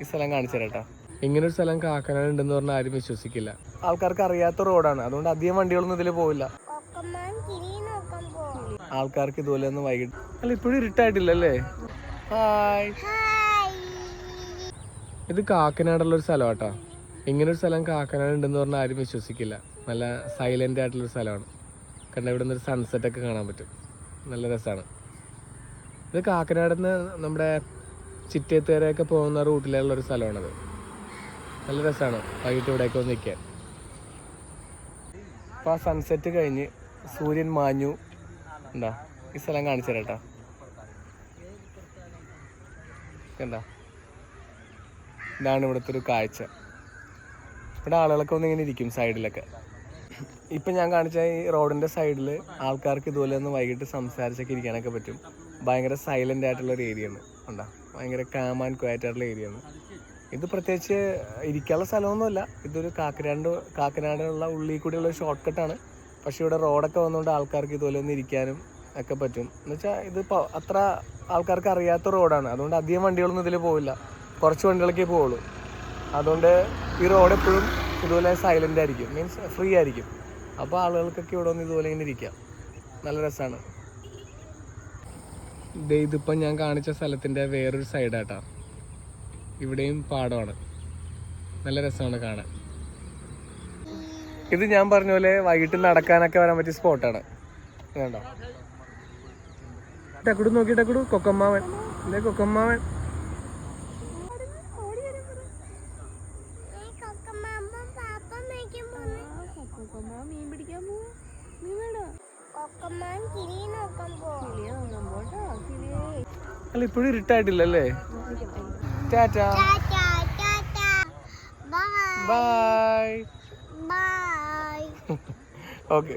ഈ സ്ഥലം കാണിച്ചു തരാം. ഇങ്ങനൊരു സ്ഥലം കാക്കനാട് ഉണ്ടെന്ന് പറഞ്ഞാൽ ആരും വിശ്വസിക്കില്ല. ആൾക്കാർക്ക് അറിയാത്ത റോഡാണ്, അതുകൊണ്ട് അധികം വണ്ടികളൊന്നും ഇതിൽ പോവില്ല. ആൾക്കാർക്ക് ഇതുപോലെ ഒന്ന് വൈകിട്ട് അല്ല ഇപ്പോഴും ഇരുട്ടായിട്ടില്ലല്ലേ. ഹായ്, ഇത് കാക്കനാടുള്ളൊരു സ്ഥലമാട്ടോ. ഇങ്ങനൊരു സ്ഥലം കാക്കനാട് ഉണ്ടെന്ന് പറഞ്ഞാൽ ആരും വിശ്വസിക്കില്ല. നല്ല സൈലൻ്റ് ആയിട്ടുള്ളൊരു സ്ഥലമാണ്. കണ്ട ഇവിടെ നിന്നൊരു സൺസെറ്റൊക്കെ കാണാൻ പറ്റും, നല്ല രസമാണ്. ഇത് കാക്കനാട് നിന്ന് നമ്മുടെ ചിറ്റേത്തുവരെയൊക്കെ പോകുന്ന റൂട്ടിലുള്ളൊരു സ്ഥലമാണത്. നല്ല രസമാണ് വൈകിട്ട് ഇവിടേക്ക് വന്ന് നിൽക്കാൻ. അപ്പോൾ ആ സൺസെറ്റ് കഴിഞ്ഞ് സൂര്യൻ മാഞ്ഞു. എന്താ ഈ സ്ഥലം കാണിച്ചു തരാം. എന്താ ഇതാണ് ഇവിടുത്തെ ഒരു കാഴ്ച. ഇവിടെ ആളുകളൊക്കെ ഒന്ന് ഇങ്ങനെ ഇരിക്കും സൈഡിലൊക്കെ. ഇപ്പം ഞാൻ കാണിച്ച ഈ റോഡിൻ്റെ സൈഡിൽ ആൾക്കാർക്ക് ഇതുപോലെ ഒന്ന് വൈകിട്ട് സംസാരിച്ചൊക്കെ ഇരിക്കാനൊക്കെ പറ്റും. ഭയങ്കര സൈലൻ്റ് ആയിട്ടുള്ളൊരു ഏരിയയാണ്. കണ്ടോ, ഭയങ്കര കാം ആൻഡ് ക്വയറ്റ് ആയിട്ടുള്ള ഏരിയയാണ് ഇത്. പ്രത്യേകിച്ച് ഇരിക്കാനുള്ള സ്ഥലമൊന്നുമല്ല, ഇതൊരു കാക്കനാടിനുള്ള ഉള്ളിൽ കൂടിയുള്ള ഒരു ഷോർട്ട് കട്ടാണ്. പക്ഷേ ഇവിടെ റോഡൊക്കെ വന്നുകൊണ്ട് ആൾക്കാർക്ക് ഇതുപോലെ ഒന്ന് ഇരിക്കാനും ഒക്കെ പറ്റും. എന്ന് വെച്ചാൽ ഇതിപ്പോൾ അത്ര ആൾക്കാർക്ക് അറിയാത്ത റോഡാണ്, അതുകൊണ്ട് അധികം വണ്ടികളൊന്നും ഇതിൽ പോവില്ല. കുറച്ച് വണ്ടികളൊക്കെ പോവുള്ളൂ. അതുകൊണ്ട് ഈ റോഡ് എപ്പോഴും ഇതുപോലെ സൈലൻ്റ് ആയിരിക്കും, മീൻസ് ഫ്രീ ആയിരിക്കും. അപ്പോൾ ആളുകൾക്കൊക്കെ ഇവിടെ ഒന്ന് ഇതുപോലെ ഇങ്ങനെ ഇരിക്കാം, നല്ല രസമാണ്. ഇതിപ്പം ഞാൻ കാണിച്ച സ്ഥലത്തിൻ്റെ വേറൊരു സൈഡാട്ടോ. ഇവിടെയും പാടമാണ്, നല്ല രസമാണ് കാണാൻ. ഇത് ഞാൻ പറഞ്ഞ പോലെ വൈകിട്ട് നടക്കാനൊക്കെ വരാൻ പറ്റിയ സ്പോട്ടാണ്. വേണ്ടോ ടക്കുടു നോക്കി, ടക്കുടു കൊക്കമ്മാവൻ, അല്ലേ കൊക്കമ്മാവൻ. അല്ല ഇപ്പോഴും ഇരുട്ടായിട്ടില്ലല്ലേ. ടാറ്റാ, ബൈ. ഓക്കെ.